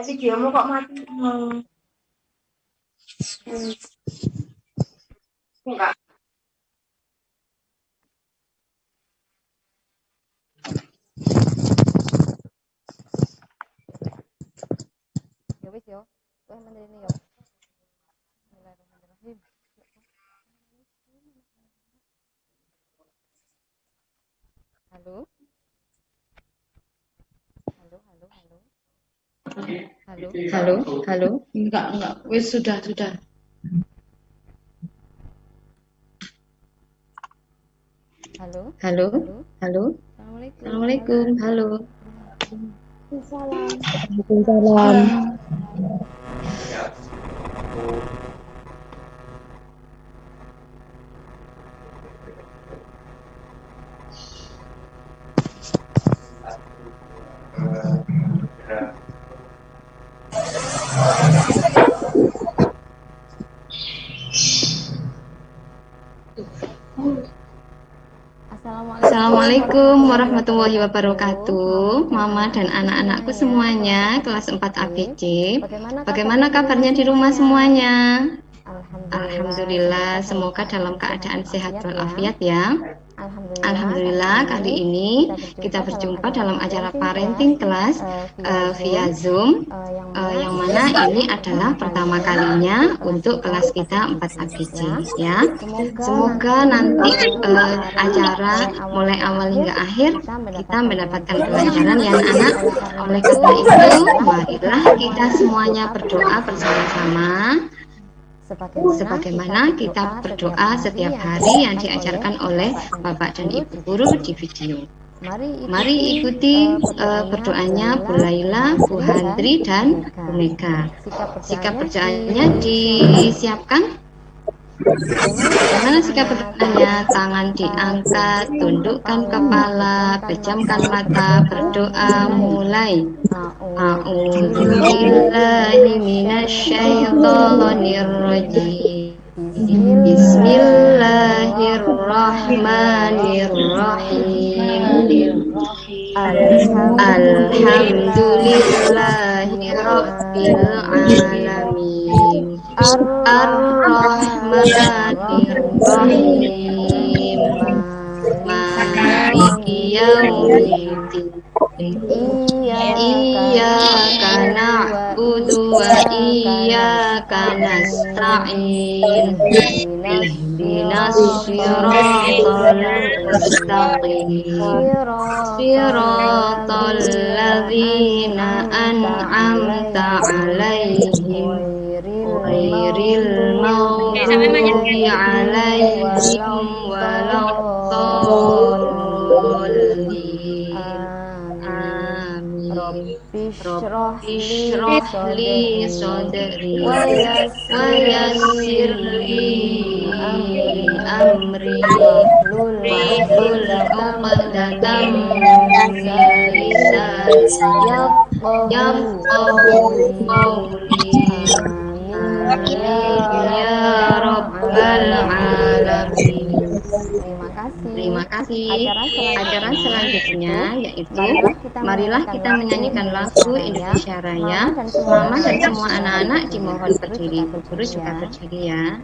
videomu kok mati? Enggak. Ya wis yo. Wes menene yo. Bismillahirrahmanirrahim. Halo. Halo, halo, halo. Halo. Halo, halo. Enggak. Wis sudah. Halo. Halo. Assalamualaikum. Assalamualaikum. Halo. Waalaikumsalam. Assalamualaikum warahmatullahi wabarakatuh. Mama dan anak-anakku semuanya kelas 4 ABC. Bagaimana kabarnya di rumah semuanya? Alhamdulillah, semoga dalam keadaan sehat walafiat ya. Alhamdulillah, kali ini kita berjumpa dalam acara parenting kelas via Zoom, yang mana ini adalah pertama kalinya untuk kelas kita 4 ABC ya. Semoga nanti acara mulai awal hingga akhir kita mendapatkan pelajaran yang anak. Oleh karena itu, marilah kita semuanya berdoa bersama-sama sebagaimana kita berdoa setiap hari yang diajarkan oleh Bapak dan Ibu guru di video. Mari ikuti berdoanya Bu Laila, Bu Handri, dan Bu Mega. Sikap berdoanya disiapkan. Bagaimana sikap berdoanya? Tangan diangkat, tundukkan kepala, pejamkan mata, berdoa mulai. A'udzubillahi minasyaitonir rajim. Bismillahirrahmanirrahim. Alhamdulillahi rabbil alamin. Ar-Rahmanir-Rahim. Maliki yaumiddin. Iyyaka na'budu wa iyyaka nasta'in. Ihdinas siratal mustaqim. Siratal ladzina an'amta 'alaihim ghairil maghdubi 'alaihim waladdallin. Rabbi shrah li sadri wa yassir li amri wahlul 'uqdatam min lisani yafqahu qawli. Ya Rabbal Alamin. Terima kasih. Acara selanjutnya yaitu marilah kita menyanyikan lagu Indonesia Raya. Mama dan semua anak-anak dimohon berdiri. Guru juga berdiri ya.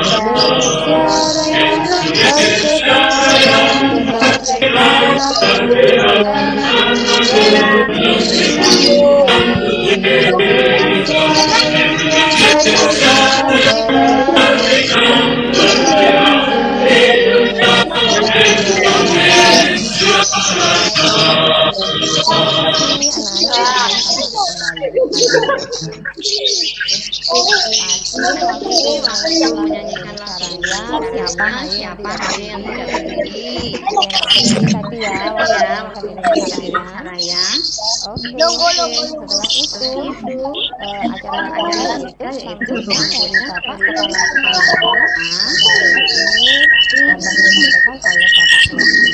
Indonesia Raya, merdeka, merdeka, Indonesia Raya, merdeka, Waktu menyanyikan lagu Indonesia Raya, siapa yang tidak berdiri? Tadi ya, waktu Indonesia Raya. Oke, setelah itu acara kita yaitu dari Bapak Kepala Sekolah. Hari ini akan disampaikan oleh Bapak Melki.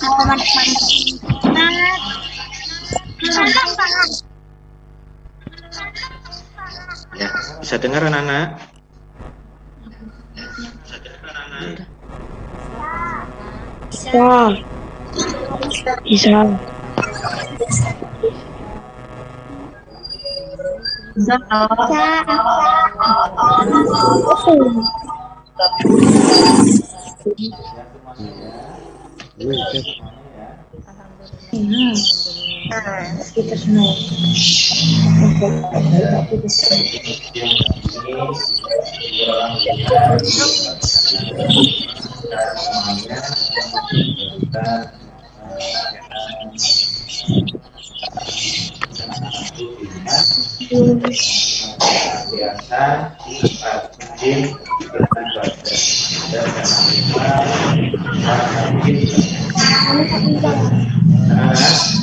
Kepada beliau Ya, bisa dengar anak-anak? Bisa. Bisa. Kita semua.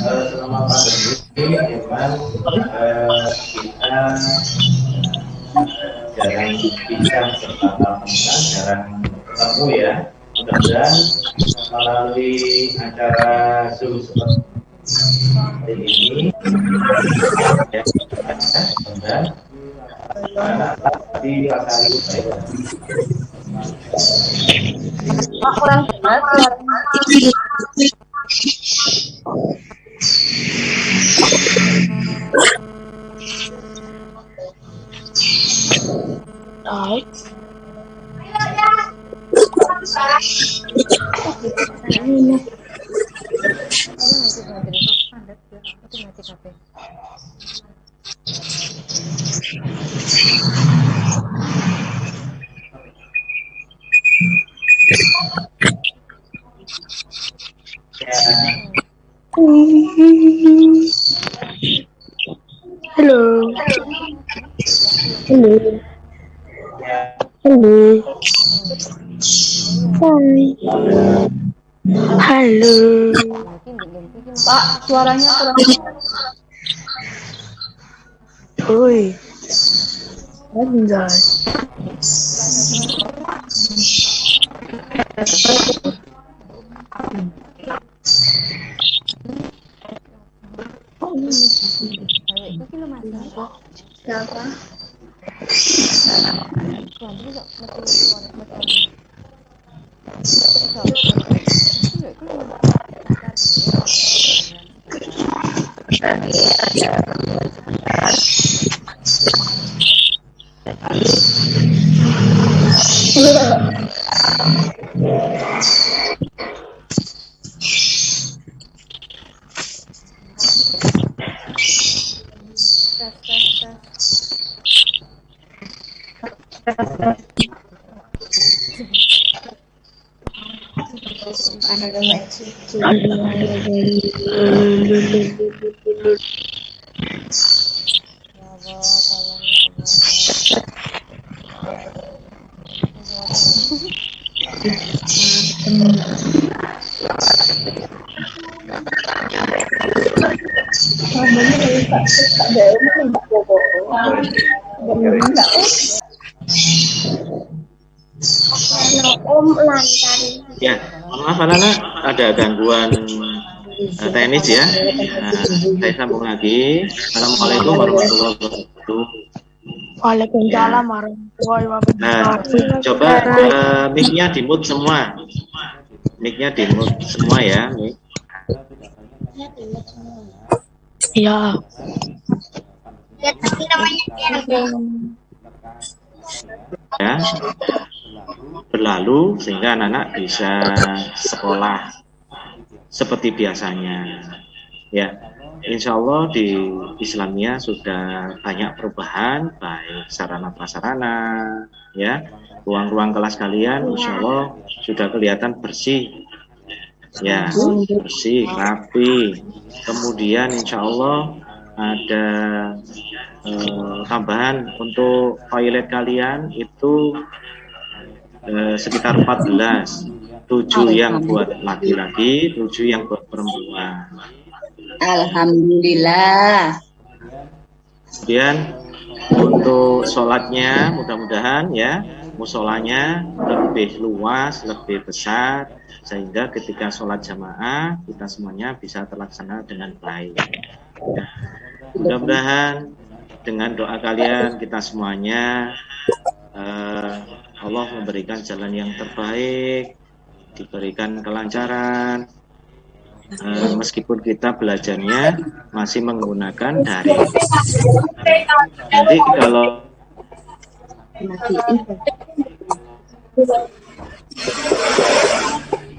Selama pandemi memang kita jarang bisa bertatap muka, jarang ketemu ya. Mudah-mudahan melalui acara Zoom seperti ini ya, dan anak-anak di pasar Kurang jelas Halo. Halo. Halo. Hai. Halo. Pak, suaranya kurang. Oi. Anjay. Siapa? Ya, maaf anak-anak, ada gangguan teknis ya. Saya sambung lagi. Assalamualaikum warahmatullahi wabarakatuh. Waalaikumsalam warahmatullahi Nah, wabarakatuh. coba mic-nya di-mute semua. Mic-nya di-mute semua ya. Ya. Ya. Berlalu sehingga anak-anak bisa sekolah seperti biasanya. Ya, insya Allah di Islamia sudah banyak perubahan, baik sarana prasarana, ya, ruang-ruang kelas kalian, insya Allah sudah kelihatan bersih, ya, bersih, rapi. Kemudian insya Allah ada tambahan untuk toilet kalian itu sekitar 14, 7 yang buat laki-laki, 7 yang buat perempuan. Alhamdulillah. Kemudian untuk sholatnya mudah-mudahan ya musolanya lebih luas, lebih besar sehingga ketika sholat jamaah kita semuanya bisa terlaksana dengan baik. Ya. Mudah-mudahan dengan doa kalian kita semuanya Allah memberikan jalan yang terbaik, diberikan kelancaran. Meskipun kita belajarnya masih menggunakan daring. Nanti kalau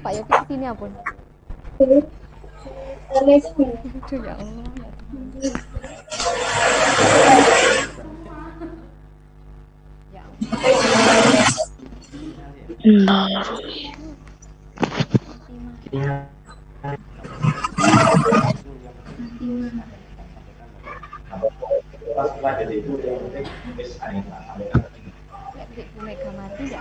Pak Yopi kesini apun. Aduh ya Allah. Ya Nah. Bu Mega mati ya.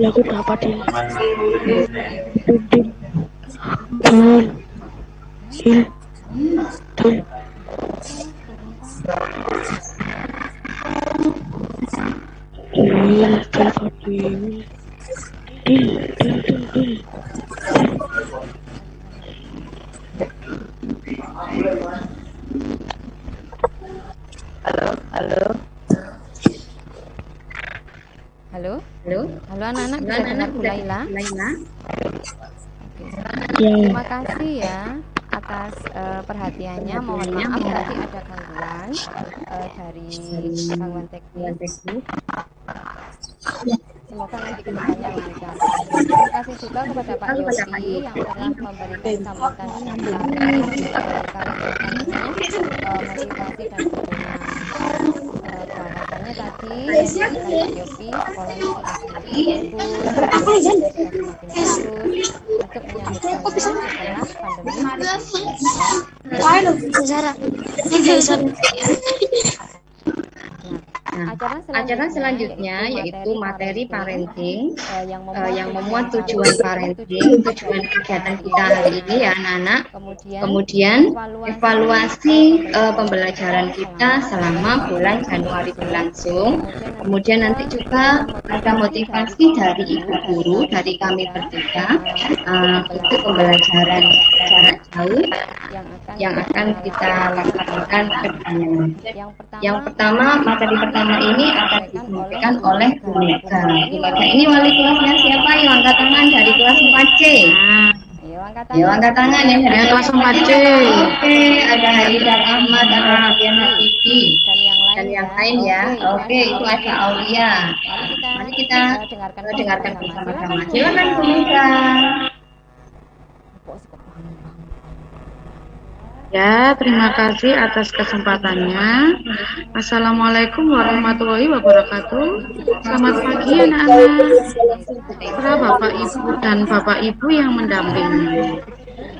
Aku dapatin. Halo? Halo, Halo anak-anak, bisa dengar Bu Laila? Terima kasih ya atas perhatiannya. Mohon maaf tadi ada gangguan dari gangguan teknis. Semoga nanti kedepannya lancar. Terima kasih juga kepada Pak Yopi yang telah memberikan sambutan yang motivasi dan dukungan. Bahwasannya tadi yang disampaikan Pak Yopi sekolahnya sudah semakin bagus, semakin bagus untuk menyambutkannya setelah pandemi. Acara selanjutnya yaitu materi parenting yang memuat tujuan parenting, tujuan kegiatan kita hari ini ya anak-anak. Kemudian evaluasi pembelajaran kita selama bulan Januari berlangsung. Kemudian nanti juga ada motivasi dari ibu guru, dari kami bertiga, itu pembelajaran jarak jauh yang akan kita lakukan ke depannya. Yang pertama, materi pertama ini akan disampaikan oleh Bu Mega. Bu Mega ini wali kelasnya siapa? Yang angkat tangan dari kelas 4C. Ayo angkat tangan ya dari kelas 4C. Oke, ada Haidar Ahmad, ada Fabian Habibi, dan yang lain ya. Oke, itu ada Aulia. Mari kita dengarkan bersama-sama. Silakan Bu Mega. Ya, terima kasih atas kesempatannya. Assalamualaikum warahmatullahi wabarakatuh. Selamat pagi anak-anak. Para Bapak Ibu dan Bapak Ibu yang mendampingi.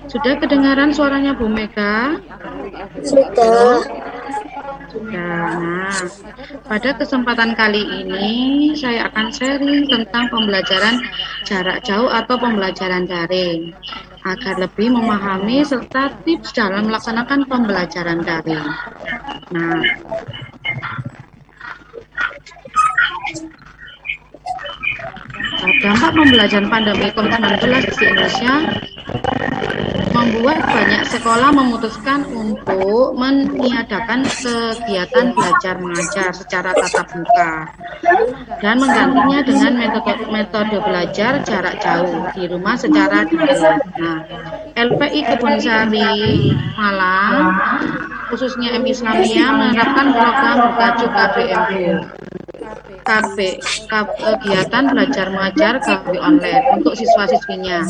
Sudah kedengaran suaranya Bu Mega? Sudah. Nah, pada kesempatan kali ini saya akan sharing tentang pembelajaran jarak jauh atau pembelajaran daring agar lebih memahami serta tips dalam melaksanakan pembelajaran daring. Nah, dampak pembelajaran pandemi COVID-19 di Indonesia membuat banyak sekolah memutuskan untuk meniadakan kegiatan belajar mengajar secara tatap muka dan menggantinya dengan metode belajar jarak jauh di rumah secara daring. Nah, LPI Kebonsari Malang, khususnya MI Islamiyah, menerapkan program bertajuk kegiatan belajar mengajar KB online untuk siswa-siswinya.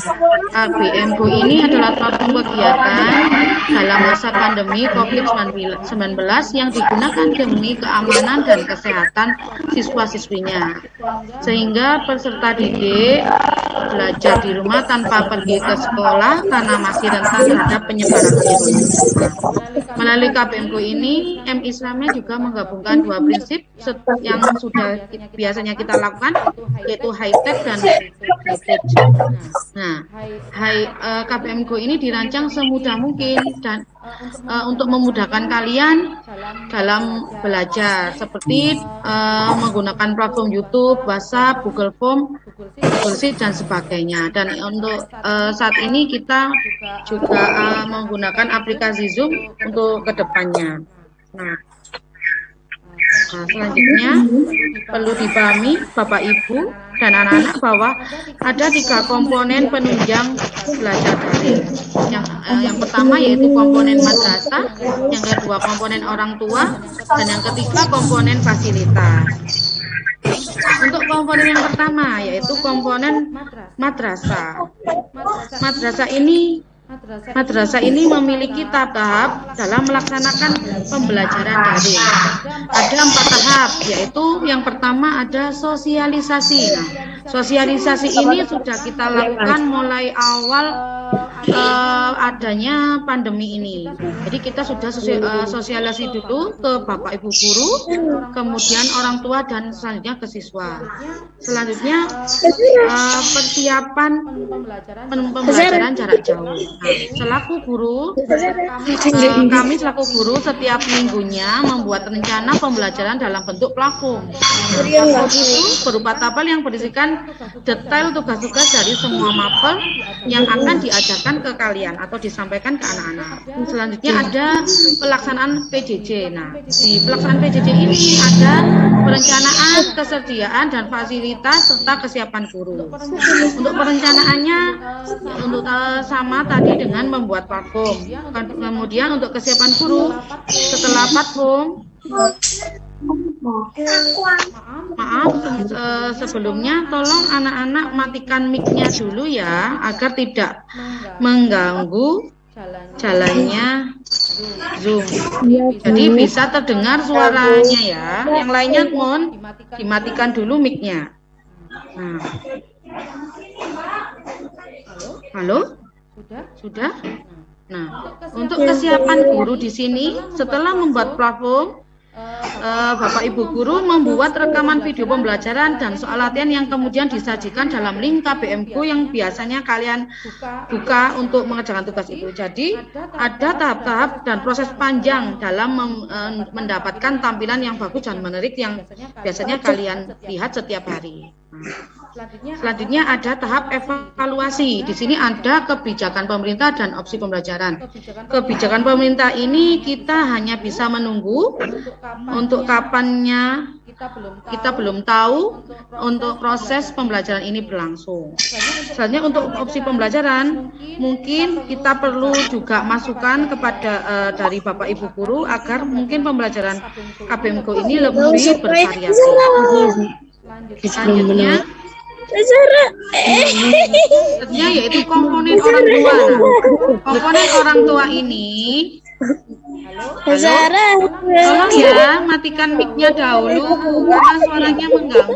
KBMBU ini adalah suatu kegiatan dalam masa pandemi COVID-19 yang digunakan demi keamanan dan kesehatan siswa-siswinya, sehingga peserta didik belajar di rumah tanpa pergi ke sekolah karena masih rentan terhadap penyebaran virus. Melalui KBMBU ini, MI Islamiyah juga menggabungkan dua prinsip yang sudah biasanya kita lakukan, yaitu high tech dan heritage. Nah, KBMBU ini dirancang semudah mungkin dan untuk memudahkan kalian dalam belajar, seperti menggunakan platform YouTube, WhatsApp, Google Form, Google Sheet dan sebagainya. Dan untuk saat ini kita juga menggunakan aplikasi Zoom untuk kedepannya. Nah, selanjutnya perlu dipahami Bapak Ibu dan anak-anak bahwa ada 3 komponen penunjang belajar daring. Yang pertama yaitu komponen madrasah, yang kedua komponen orang tua, dan yang ketiga komponen fasilitas. Untuk komponen yang pertama yaitu komponen madrasah. Madrasah ini memiliki tahap dalam melaksanakan pembelajaran daring. Ada 4 tahap, yaitu yang pertama ada sosialisasi. Nah, sosialisasi ini sudah kita lakukan mulai awal adanya pandemi ini. Jadi kita sudah sosialisasi dulu ke Bapak Ibu guru, kemudian orang tua, dan selanjutnya ke siswa. Selanjutnya persiapan pembelajaran jarak jauh. Nah, selaku guru, kami selaku guru setiap minggunya membuat rencana pembelajaran dalam bentuk platform. Platform itu berupa tabel yang berisikan detail tugas-tugas dari semua mapel yang akan diajarkan ke kalian atau disampaikan ke anak-anak. Selanjutnya ada pelaksanaan PJJ. Nah, di pelaksanaan PJJ ini ada perencanaan, kesediaan, dan fasilitas serta kesiapan guru. Untuk perencanaannya sama tadi dengan membuat platform. Kemudian untuk kesiapan guru setelah platform, sebelumnya tolong anak-anak matikan mic-nya dulu ya, agar tidak mengganggu jalannya Zoom. Jadi bisa terdengar suaranya ya. Yang lainnya mohon dimatikan dulu mic-nya. Nah. Halo? Sudah? Nah, untuk kesiapan guru di sini setelah membuat platform, Bapak Ibu guru membuat rekaman video pembelajaran dan soal latihan yang kemudian disajikan dalam link KBMBU yang biasanya kalian buka untuk mengerjakan tugas itu. Jadi ada tahap-tahap dan proses panjang dalam mendapatkan tampilan yang bagus dan menarik yang biasanya kalian lihat setiap hari. Selanjutnya ada tahap evaluasi. Di sini ada kebijakan pemerintah dan opsi pembelajaran. Kebijakan pemerintah ini kita hanya bisa menunggu, untuk kapannya kita belum tahu, untuk proses pembelajaran ini berlangsung. Selanjutnya untuk opsi pembelajaran, mungkin kita perlu juga masukan kepada dari Bapak Ibu guru agar mungkin pembelajaran KBMBU ini lebih bervariasi. Selanjutnya yaitu komponen orang tua. Nah, komponen orang tua ini Sarah. Tolong ya, matikan mic-nya dahulu karena suaranya mengganggu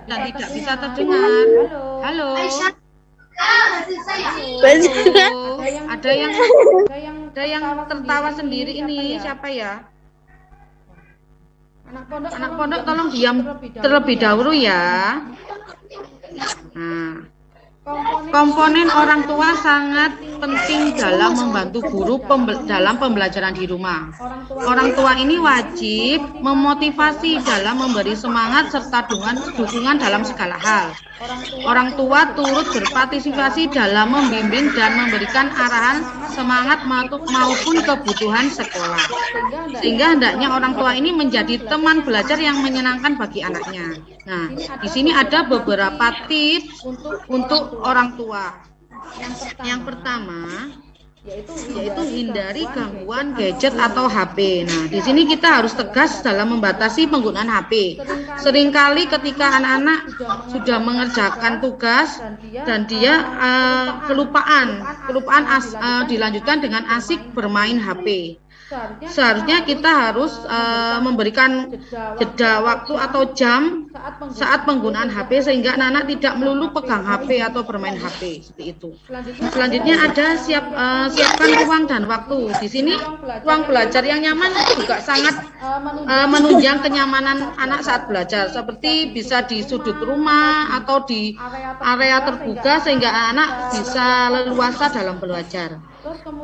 dan tidak bisa terdengar. Halo. Ada yang tertawa sendiri ini siapa ya? Anak pondok tolong diam terlebih dahulu ya. Nah, komponen orang tua sangat penting dalam membantu guru dalam pembelajaran di rumah. Orang tua ini wajib memotivasi dalam memberi semangat serta dukungan dalam segala hal. Orang tua turut berpartisipasi dalam membimbing dan memberikan arahan semangat maupun kebutuhan sekolah. Sehingga hendaknya orang tua ini menjadi teman belajar yang menyenangkan bagi anaknya. Nah, di sini ada beberapa tips untuk orang tua. Yang pertama yaitu hindari gangguan gadget atau HP. Nah, di sini kita harus tegas dalam membatasi penggunaan HP. Seringkali ketika anak-anak sudah mengerjakan tugas dan dia kelupaan dilanjutkan dengan asik bermain HP. Seharusnya kita harus memberikan jeda waktu atau jam saat penggunaan HP sehingga anak-anak tidak melulu pegang HP atau bermain HP seperti itu. Selanjutnya ada siapkan ruang dan waktu. Di sini ruang belajar yang nyaman juga sangat menunjang kenyamanan anak saat belajar, seperti bisa di sudut rumah atau di area terbuka sehingga anak bisa leluasa dalam belajar.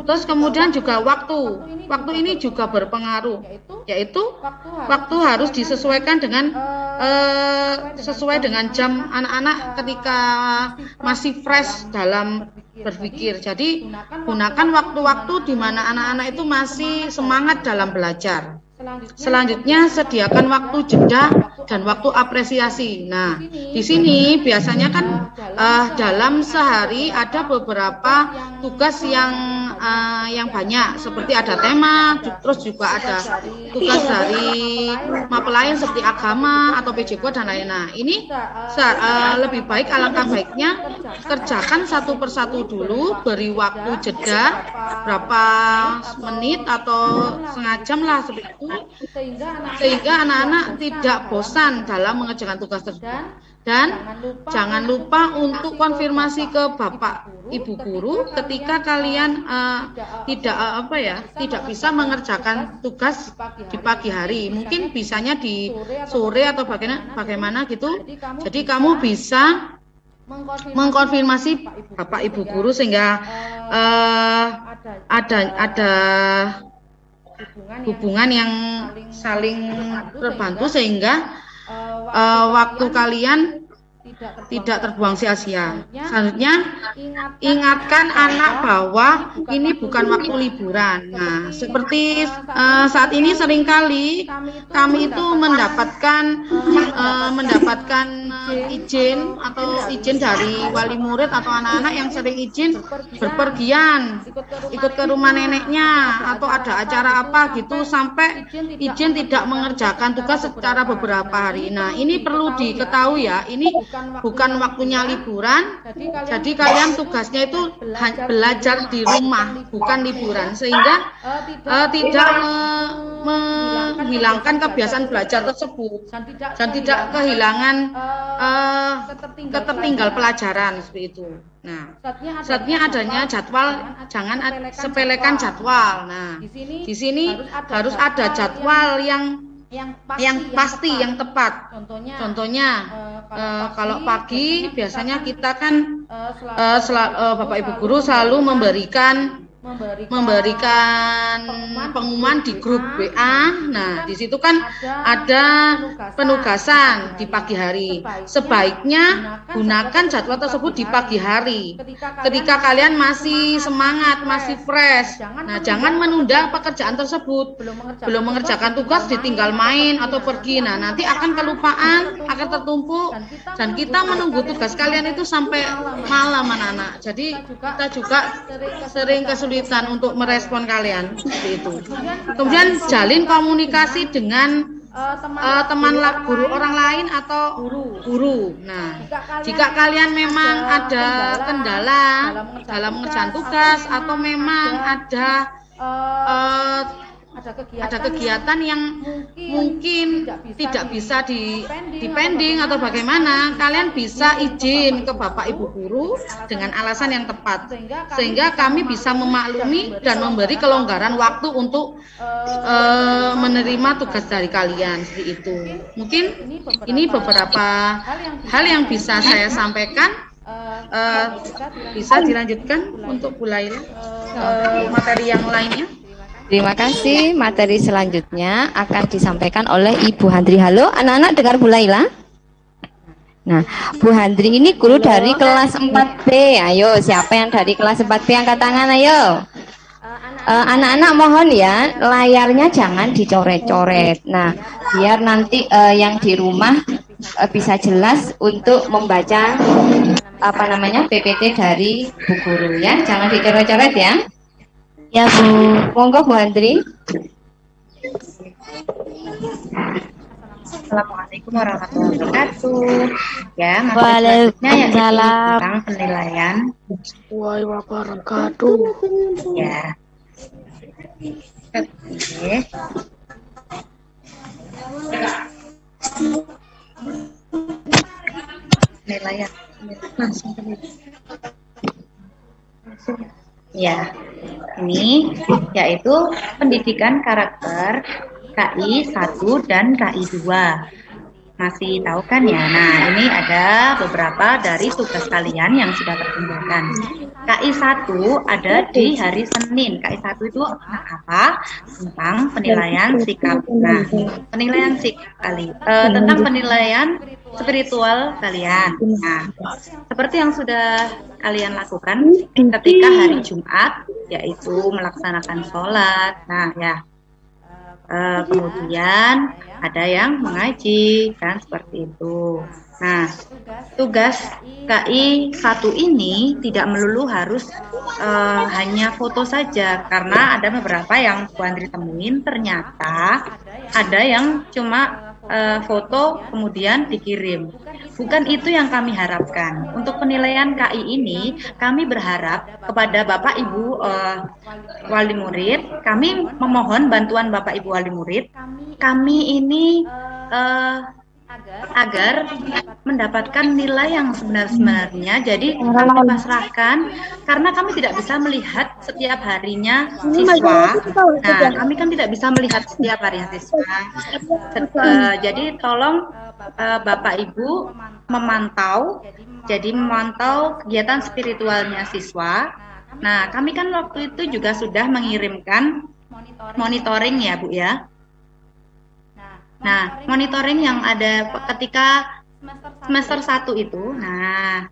Terus kemudian juga waktu ini juga berpengaruh, yaitu waktu harus disesuaikan dengan sesuai dengan jam anak-anak ketika masih fresh dalam berpikir. Jadi gunakan waktu-waktu di mana anak-anak itu masih semangat dalam belajar. Selanjutnya sediakan waktu jeda dan waktu apresiasi. Nah, di sini biasanya kan dalam sehari ada beberapa tugas yang banyak, seperti ada tema, terus juga ada tugas dari mapel lain seperti agama atau PJK dan lain-lain. Nah, ini lebih baik, alangkah baiknya kerjakan satu persatu dulu, beri waktu jeda berapa menit atau setengah jam lah seperti itu, sehingga anak-anak tidak bosan dalam mengerjakan tugas tersebut. Dan jangan lupa untuk konfirmasi ke Bapak Ibu guru ketika kalian tidak bisa mengerjakan tugas di pagi hari. Mungkin bisanya di sore atau bagaimana gitu. Jadi kamu bisa mengkonfirmasi Bapak Ibu guru sehingga ada hubungan yang saling terbantu sehingga waktu kalian tidak terbuang sia-sia. Selanjutnya, ingatkan anak bahwa ini bukan waktu liburan. Nah, seperti saat ini seringkali kami itu mendapatkan izin dari wali murid atau anak-anak yang sering izin berpergian, ikut ke rumah neneknya atau ada acara apa gitu sampai izin tidak mengerjakan tugas secara beberapa hari. Nah, ini perlu diketahui ya, ini bukan waktunya liburan, jadi kalian tugasnya itu belajar di rumah, bukan liburan, sehingga tidak menghilangkan kebiasaan belajar tersebut dan tidak kehilangan ketertinggal pelajaran seperti itu. Nah, saatnya adanya jadwal, jangan sepelekan jadwal. Nah, di sini harus ada jadwal yang pasti, yang tepat. Contohnya, kalau pagi biasanya kita kan Bapak Ibu guru selalu memberikan pengumuman di grup WA. Nah, di situ kan ada penugasan di pagi hari. Sebaiknya gunakan jadwal tersebut di pagi hari. Ketika kalian masih semangat, masih fresh. Nah, jangan menunda pekerjaan tersebut. Belum mengerjakan tugas ditinggal main atau pergi. Nah, nanti akan kelupaan, akan tertumpuk dan kita menunggu tugas kalian itu sampai malam anak-anak. Jadi kita juga sering kesulitan untuk merespon kalian seperti itu. Kemudian jalin komunikasi dengan teman guru orang lain atau guru. Nah, jika kalian memang ada kendala dalam mengerjakan tugas atau memang ada ada kegiatan yang mungkin tidak bisa dipending atau bagaimana, kalian bisa izin ke Bapak Ibu guru dengan alasan yang tepat, sehingga kami bisa memaklumi dan memberi kelonggaran waktu untuk menerima tugas dari kalian, seperti itu. Mungkin ini beberapa hal yang bisa saya sampaikan. Bisa dilanjutkan untuk Bu Laila materi yang lainnya. Terima kasih. Materi selanjutnya akan disampaikan oleh Ibu Handri. Halo, anak-anak dengar Bu Laila? Nah, Bu Handri ini guru dari kelas 4B. Ayo, siapa yang dari kelas 4B angkat tangan, ayo. Anak-anak mohon ya, layarnya jangan dicoret-coret. Nah, biar nanti yang di rumah bisa jelas untuk membaca PPT dari Bu Guru ya. Jangan dicoret-coret ya. Ya Bu, monggo Bu Handri. Assalamualaikum warahmatullahi wabarakatuh. Ya, materi selanjutnya yaitu tentang penilaian. Wabarakatuh. Ya. Oke. Penilaian. Ya, ini yaitu pendidikan karakter KI 1 dan KI 2. Masih tahu kan ya? Nah, ini ada beberapa dari tugas kalian yang sudah terkumpulkan. KI 1 ada di hari Senin. KI 1 itu apa? Tentang penilaian sikap. Nah, penilaian sikap tentang penilaian spiritual kalian. Nah, seperti yang sudah kalian lakukan ketika hari Jumat, yaitu melaksanakan sholat. Nah, ya. Kemudian ada yang mengaji, kan seperti itu. Nah, tugas KI 1 ini tidak melulu harus hanya foto saja, karena ada beberapa yang Bu Andri temuin ternyata ada yang cuma foto kemudian dikirim. Bukan itu yang kami harapkan. Untuk penilaian KI ini, kami berharap kepada Bapak Ibu wali murid, kami memohon bantuan Bapak Ibu wali murid, kami ini agar mendapatkan nilai yang sebenarnya. Jadi kami pasrahkan karena kami tidak bisa melihat setiap harinya siswa. Nah, kami kan tidak bisa melihat setiap harinya siswa. Jadi tolong Bapak Ibu memantau kegiatan spiritualnya siswa. Nah, kami kan waktu itu juga sudah mengirimkan monitoring ya Bu ya. Nah, monitoring yang ada ketika semester 1 itu. Nah,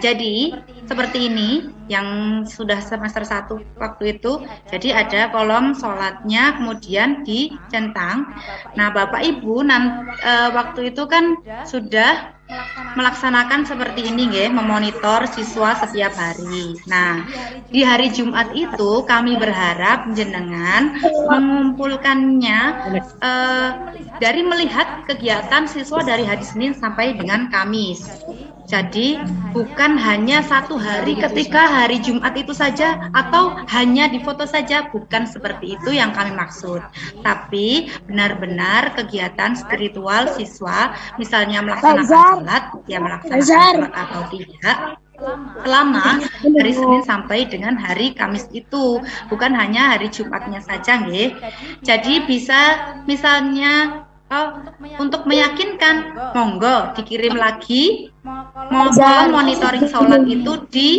jadi seperti ini yang sudah semester 1 waktu itu. Jadi ada kolom sholatnya kemudian dicentang. Nah, Bapak Ibu waktu itu kan sudah melaksanakan seperti ini nggih, memonitor siswa setiap hari. Nah, di hari Jumat itu kami berharap jenengan mengumpulkannya dari melihat kegiatan siswa dari hari Senin sampai dengan Kamis. Jadi bukan hanya satu hari ketika hari Jumat itu saja atau hanya di foto saja, bukan seperti itu yang kami maksud. Tapi benar-benar kegiatan spiritual siswa, misalnya melaksanakan sholat, ya melaksanakan sholat atau tidak, selama hari Senin sampai dengan hari Kamis itu, bukan hanya hari Jumatnya saja, nggih. Jadi bisa misalnya untuk meyakinkan, monggo dikirim lagi monitoring sholat itu di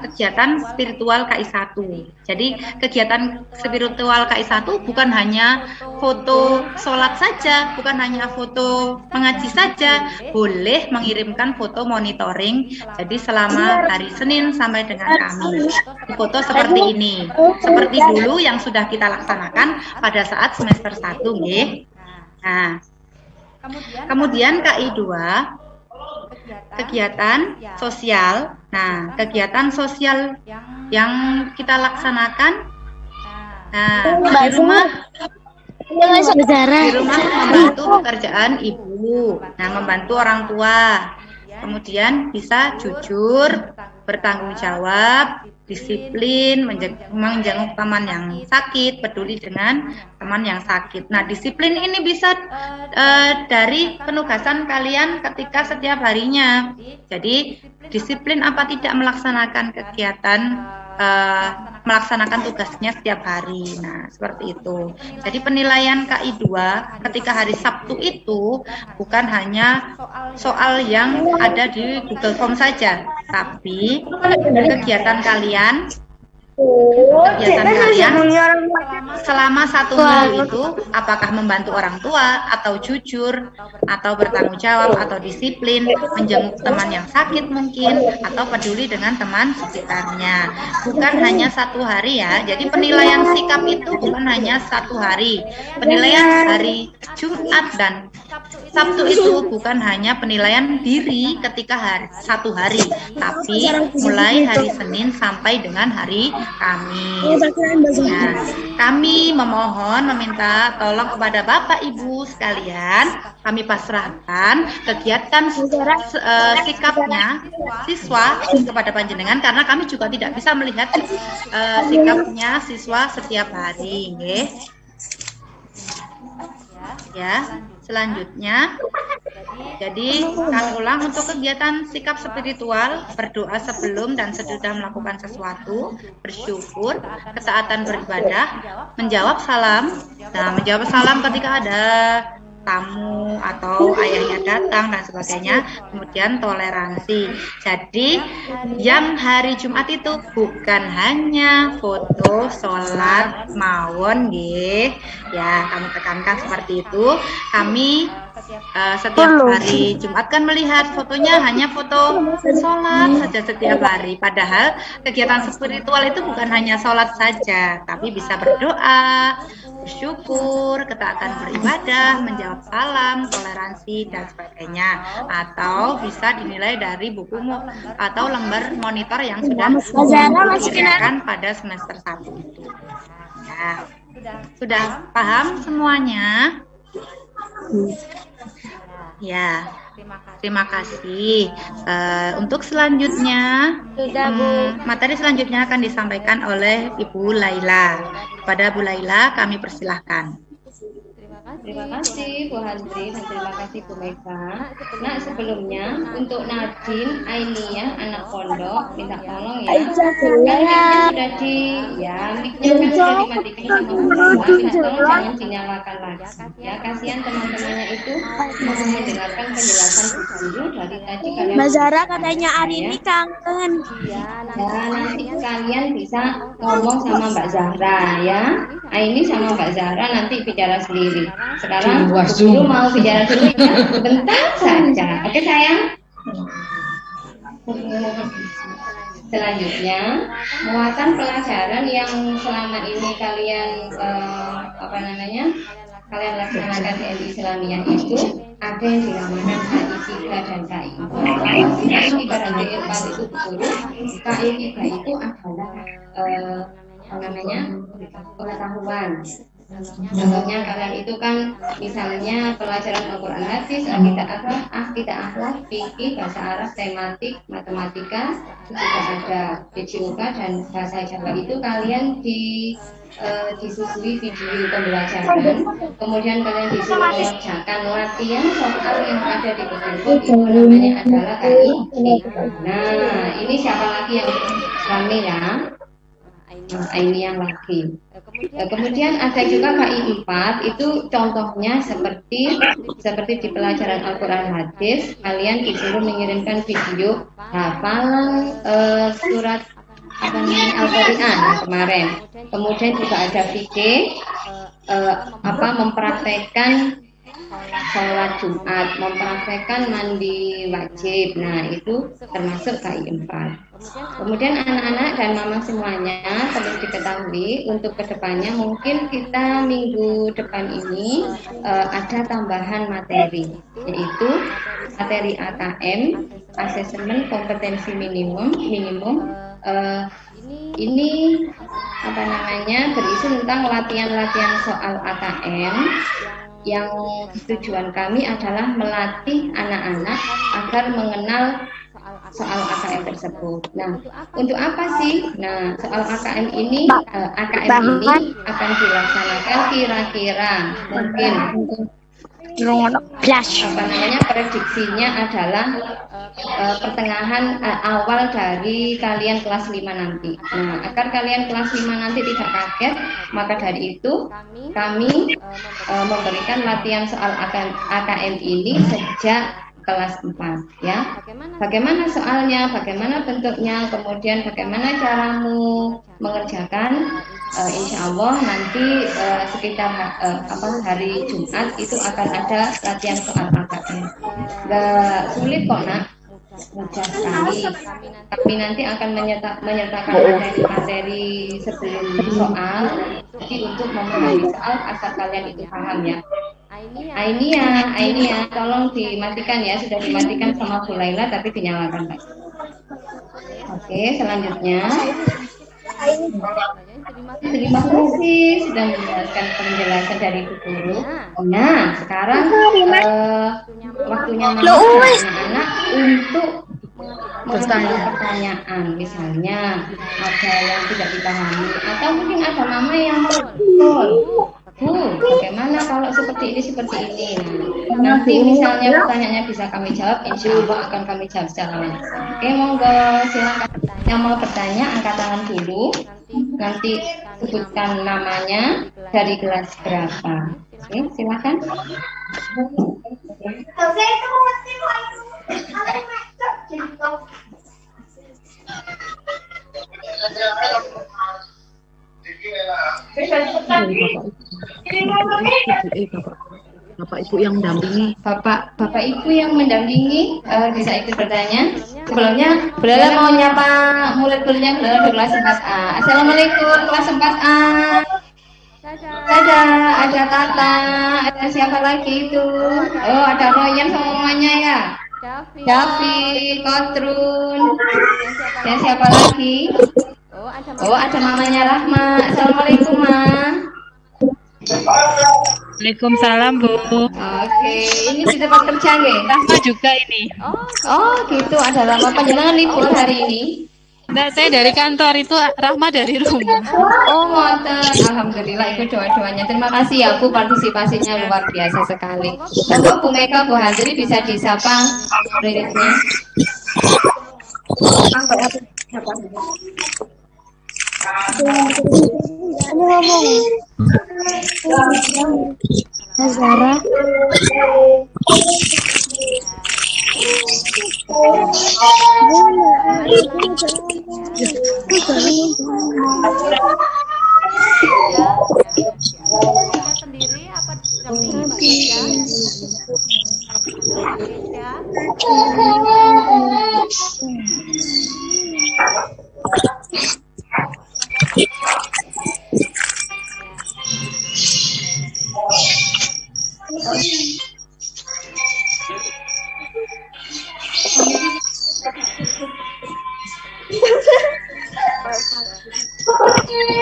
kegiatan spiritual KI 1. Jadi kegiatan spiritual KI 1 bukan hanya foto sholat saja, bukan hanya foto mengaji saja, boleh mengirimkan foto monitoring. Jadi selama hari Senin sampai dengan Kamis, foto seperti ini, seperti dulu yang sudah kita laksanakan pada saat semester 1, nggih. Nah, kemudian KI 2 kegiatan sosial. Nah, kegiatan sosial yang kita laksanakan di rumah membantu pekerjaan ibu. Nah, membantu orang tua. Kemudian bisa jujur bertanggung jawab, disiplin, menjenguk teman yang sakit, peduli dengan teman yang sakit. Nah, disiplin ini bisa dari penugasan kalian ketika setiap harinya. Jadi, disiplin apa tidak melaksanakan kegiatan, melaksanakan tugasnya setiap hari. Nah, seperti itu. Jadi, penilaian KI 2 ketika hari Sabtu itu bukan hanya soal yang ada di Google Form saja, tapi kegiatan kalian selama 1 minggu itu apakah membantu orang tua atau jujur atau bertanggung jawab atau disiplin, menjenguk teman yang sakit mungkin atau peduli dengan teman sekitarnya. Bukan hanya 1 hari ya. Jadi penilaian sikap itu bukan hanya 1 hari. Penilaian hari Jumat dan Sabtu itu bukan hanya penilaian diri ketika 1 hari, tapi mulai hari Senin sampai dengan hari Kamis. Nah, kami meminta tolong kepada Bapak Ibu sekalian, kami pasrahkan kegiatan sikapnya siswa kepada panjenengan karena kami juga tidak bisa melihat sikapnya siswa setiap hari, nggih. Ya, selanjutnya jadi kami ulang untuk kegiatan sikap spiritual, berdoa sebelum dan sesudah melakukan sesuatu, bersyukur, ketaatan beribadah, menjawab salam. Nah, menjawab salam ketika ada tamu atau ayahnya datang dan sebagainya, kemudian toleransi. Jadi yang hari Jumat itu bukan hanya foto, sholat, mawon, nggih. Ya, kami tekankan seperti itu. Kami setiap hari Jumat kan melihat fotonya hanya foto sholat saja setiap hari. Padahal kegiatan spiritual itu bukan hanya sholat saja, tapi bisa berdoa, bersyukur, ketaatan beribadah, menjawab salam, toleransi, dan sebagainya. Atau bisa dinilai dari buku atau lembar monitor yang sudah disediakan pada semester 1 itu. Ya, sudah paham semuanya? Ya, terima kasih. Untuk selanjutnya, materi selanjutnya akan disampaikan oleh Ibu Laila. Kepada Bu Laila, kami persilahkan. Terima kasih Bu Handri dan terima kasih Bu Mega. Nah, sebelumnya untuk Nadine Ainiyah anak pondok minta tolong ya. Mic-nya sudah dimatikan sama Bu Mega. Minta tolong jangan dinyalakan lagi. Ya, kasihan teman-temannya itu mau mendengarkan penjelasan Bu Handri dari tadi kalian. Mbak Zara katanya Arini kangen. Ya, nanti kalian bisa ngomong sama Mbak Zahra ya. Aini sama Mbak Zahra nanti bicara sendiri. Sekarang guru mau bicara dulu ya, sebentar saja. Oke sayang. Selanjutnya muatan pelajaran yang selama ini kalian kalian laksanakan di Islamiyah itu ada yang dinamakan KI 3 dan KI 4. KI 3 dan KI 4 itu betul. KI 3 itu adalah pengetahuan. Contohnya kalian itu kan misalnya pelajaran Al-Quran hadis, akidah akhlak, fikih, bahasa Arab, tematik, matematika, itu juga ada PJOK dan bahasa Jawa itu kalian disuguhi video pembelajaran, kemudian kalian disuruh mengerjakan latihan soal yang ada di buku itu namanya adalah KI 3. Nah, ini siapa lagi yang rame ya? Ini yang lagi. Kemudian ada juga KI 4 itu contohnya seperti di pelajaran Al-Quran hadis, kalian disuruh mengirimkan video hafalan surat Al-Qur'an kemarin. Kemudian juga ada fikih mempraktekkan sholat Jumat, mempraktekkan mandi wajib. Nah, itu termasuk KI 4. Kemudian anak-anak dan mama semuanya perlu diketahui untuk kedepannya mungkin kita minggu depan ini ada tambahan materi, yaitu materi AKM, asesmen kompetensi minimum. Ini berisi tentang latihan-latihan soal AKM yang tujuan kami adalah melatih anak-anak agar mengenal soal AKM tersebut. Nah, untuk apa sih? Nah, soal AKM ini akan dilaksanakan kira-kira mungkin prediksinya adalah pertengahan awal dari kalian kelas 5 nanti. Nah, agar kalian kelas 5 nanti tidak kaget, maka dari itu kami memberikan latihan soal AKM ini sejak kelas 4 ya. Bagaimana soalnya, bagaimana bentuknya, kemudian bagaimana caramu mengerjakan, insya Allah nanti sekitar hari Jumat itu akan ada latihan soal AKM. Gak sulit kok nak, mudah sekali. Kami nanti akan menyertakan materi sebelum soal, jadi untuk memahami soal asal kalian itu paham ya. Ainia, tolong dimatikan ya, sudah dimatikan sama Bu Laila tapi dinyalakan lagi. Oke, selanjutnya. Terima kasih sudah menjelaskan penjelasan dari Bu Guru. Nah, sekarang waktunya anak-anak untuk mengajukan pertanyaan. Misalnya ada yang tidak dipahami atau mungkin ada mama yang mau Bu, bagaimana kalau seperti ini? Nah, nanti misalnya pertanyaannya bisa kami jawab, insya Allah akan kami jawab secara langsung. Oke, monggo silakan. Yang mau bertanya angkat tangan dulu. Nanti sebutkan namanya, dari kelas berapa. Oke, silakan. Bapak Ibu yang mendampingi. Bapak Ibu yang mendampingi bisa ikut bertanya. Sebelumnya, Bella mau nyapa murid-muridnya di kelas 4A. Assalamualaikum kelas 4A. Ada Tata, ada siapa lagi itu? Oh, ada Royan semuanya ya. Davi, Kotrun. Dan siapa lagi? Oh, ada mamanya Rahma. Assalamualaikum, Ma. Waalaikumsalam, Bu. Oke, ini di tempat kerja nggih? Rahma juga ini. Oh, gitu. Ada Rahma. Panjenengan libur hari ini? Enggak, saya dari kantor, itu Rahma dari rumah. Oh, ngoten. Alhamdulillah itu doa-doanya. Terima kasih ya Bu, partisipasinya luar biasa sekali. Monggo Bu Mega, Bu Handri bisa disapa muridnya. Nazara. Sendiri apa dampingi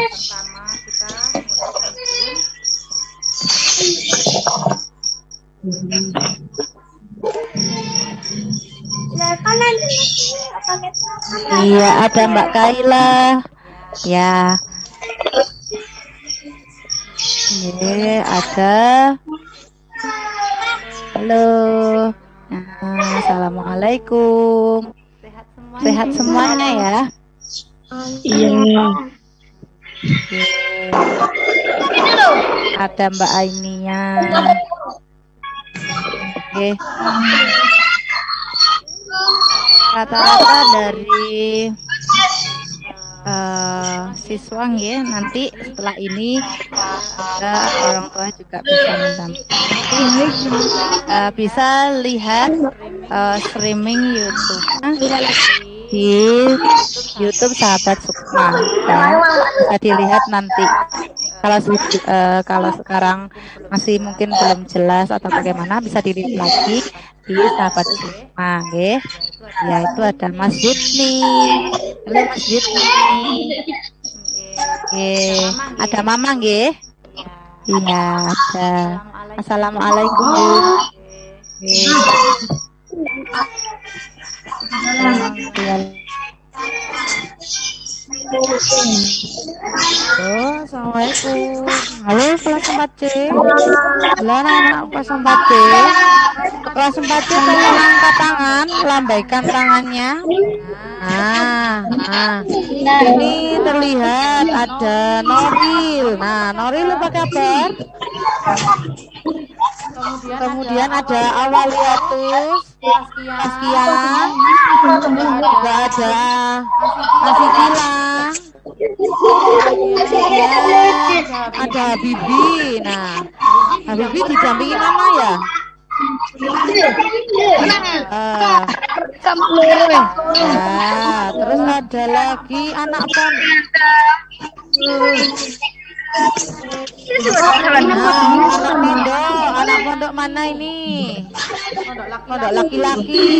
pertama kita Iya, ada Mbak Kaila. Ya. Iya, ada. Halo. Assalamualaikum. Sehat semuanya ya. Iya. Ada Mbak Ainia. Oke. Rata-rata dari siswa ya, nanti setelah ini ada orang tua juga bisa mendampingi. Bisa lihat streaming YouTube di YouTube Sahabat Sukma ya, bisa dilihat nanti. Kalau sekarang masih mungkin belum jelas atau bagaimana, bisa dilihat lagi di Sahabat Sukma ya. Ya, itu ada Mas Yudni. Halo Mas Yudni. Ada Mama nggih? Iya, ada. Assalamualaikum. Halo, Assalamualaikum. Halo, kelas 4C. Halo, anak-anak kelas 4C. Kelas 4C tolong angkat tangan, lambaikan tangannya. Ini terlihat ada Noril. Nah, Noril apa kabar? Kemudian ada Awaliatus, Askian, juga ada Asikila, ada Bibi. Nah, Bibi didampingi mama ya? Terus ada lagi anak anak pondok mana ini? Pondok laki-laki.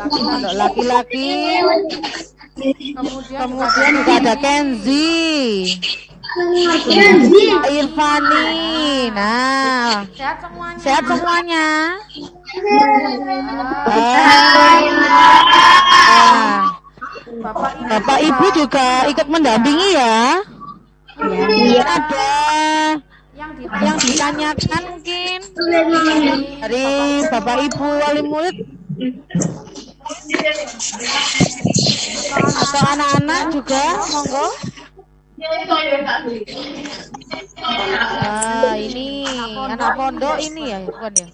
Pondok laki-laki. Kemudian juga ada Kenzi. Irfani. Nah, sehat semuanya. Bapak Ibu juga ikut mendampingi ya? Iya. Ada yang ditanyakan mungkin dari Bapak Ibu wali murid atau anak-anak juga, monggo. Ini anak pondok ini ya, bukan ya?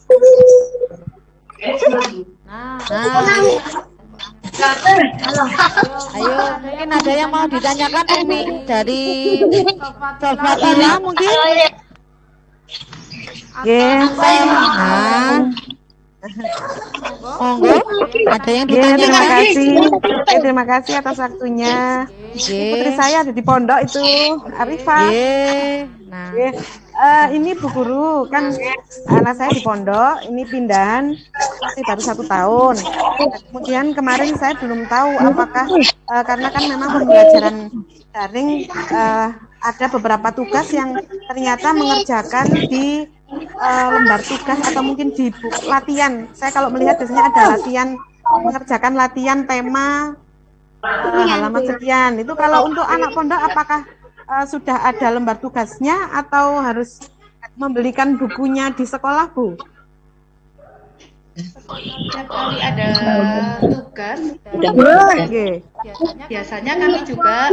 Ayo, mungkin ada yang mau ditanyakan Umi dari Fatina mungkin? Monggo, ada yang ditanyakan? Terima kasih atas waktunya. Putri saya ada di pondok itu, Arifah. Ini Bu Guru, kan anak saya di pondok, ini pindahan masih baru 1 tahun. Kemudian kemarin saya belum tahu apakah karena kan memang pembelajaran daring ada beberapa tugas yang ternyata mengerjakan di lembar tugas atau mungkin di buku latihan. Saya kalau melihat biasanya ada latihan, mengerjakan latihan tema halaman sekian. Itu kalau untuk anak pondok apakah sudah ada lembar tugasnya atau harus membelikan bukunya di sekolah, Bu? Setiap kali ada tugas, biasanya kami juga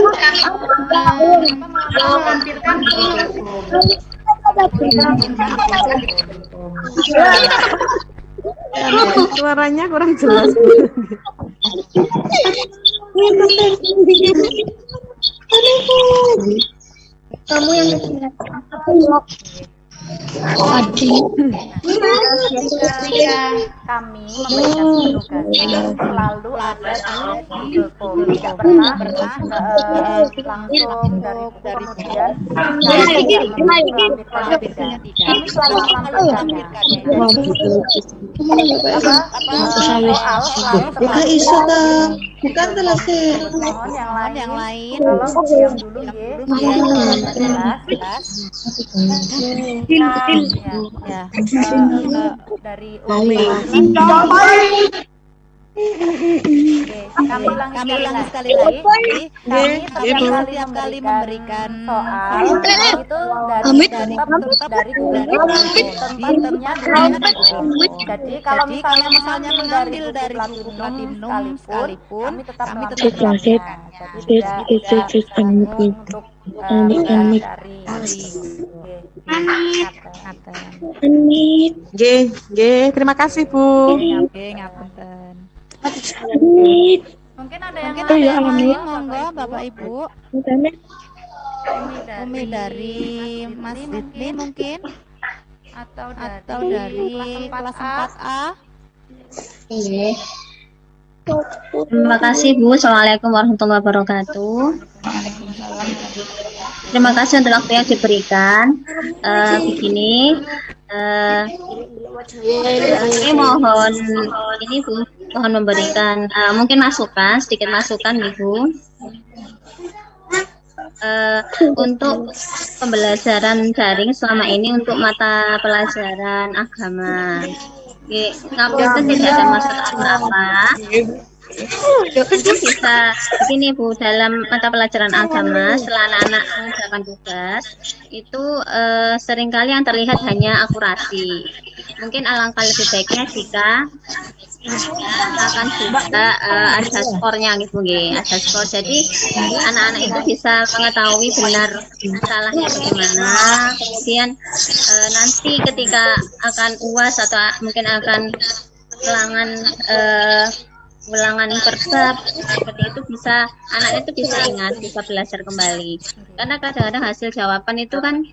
melampirkan di Suaranya kurang jelas. Kamu yang ketika kami memberikan penugasan selalu ada di Google Form, tidak pernah langsung dari kemudian kami tidak melampirkan kami selalu melampirkannya bukan selesai. Mohon yang lain tolong diam dulu ya. Dari Umi. Kami ulangi sekali lagi. Kami setiap kali memberikan soal itu dari sistemnya jadi kalau misalnya mengambil dari Platinum sekalipun kami tetap melakukan. Jadi untuk Terima kasih, Bu. Mungkin ada yang lain, monggo Bapak Ibu. Umi dari Mas Ditli mungkin atau dari kelas 4A. Terima kasih Bu. Assalamualaikum warahmatullahi wabarakatuh. Terima kasih untuk waktu yang diberikan. Begini, ini mohon ini Bu, mohon memberikan mungkin sedikit masukan Ibu. Untuk pembelajaran daring selama ini untuk mata pelajaran agama. Ngapunten tidak ada maksud apa-apa. Mungkin bisa begini Bu, dalam mata pelajaran agama setelah anak-anak mengerjakan tugas itu seringkali yang terlihat hanya akurasi. Mungkin alangkah lebih baiknya jika akan juga ada skornya gitu nggih, ada skor. Jadi anak-anak itu bisa mengetahui benar salahnya bagaimana. Kemudian nanti ketika akan UAS atau mungkin akan ulangan berbab seperti itu bisa anak itu bisa ingat, bisa belajar kembali. Karena kadang-kadang hasil jawaban itu kan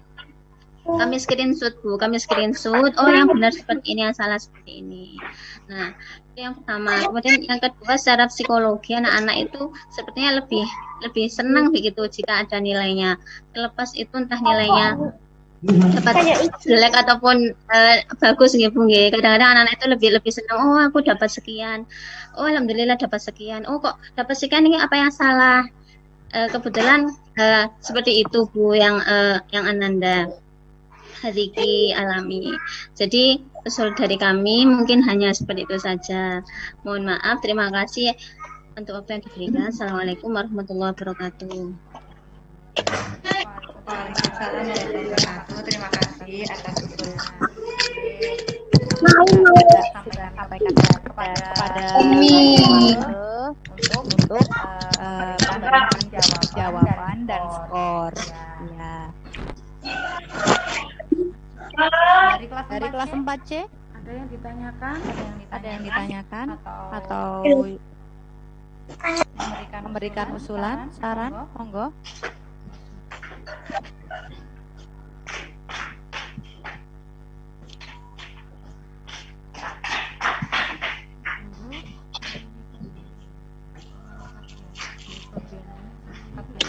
kami screenshot Bu, kami screenshot, oh yang benar seperti ini, yang salah seperti ini. Nah, itu yang pertama. Kemudian yang kedua, secara psikologi anak-anak itu sepertinya lebih senang begitu jika ada nilainya. Terlepas itu entah nilainya dapat jelek ataupun bagus gitu Bu. Kadang-kadang anak-anak itu lebih senang, oh aku dapat sekian. Oh alhamdulillah dapat sekian. Oh kok dapat sekian, ini apa yang salah? Kebetulan seperti itu Bu yang Ananda Riki alami. Jadi usul dari kami mungkin hanya seperti itu saja. Mohon maaf, terima kasih untuk apa yang diberikan. Assalamualaikum warahmatullahi wabarakatuh. Waalaikumsalam warahmatullahi wabarakatuh. Terima kasih atas usulnya. Sampaikan kepada untuk penerimaan jawaban dan skor. Ya. Dari kelas 4C Ada yang ditanyakan? ada yang ditanyakan atau memberikan usulan, saran, monggo.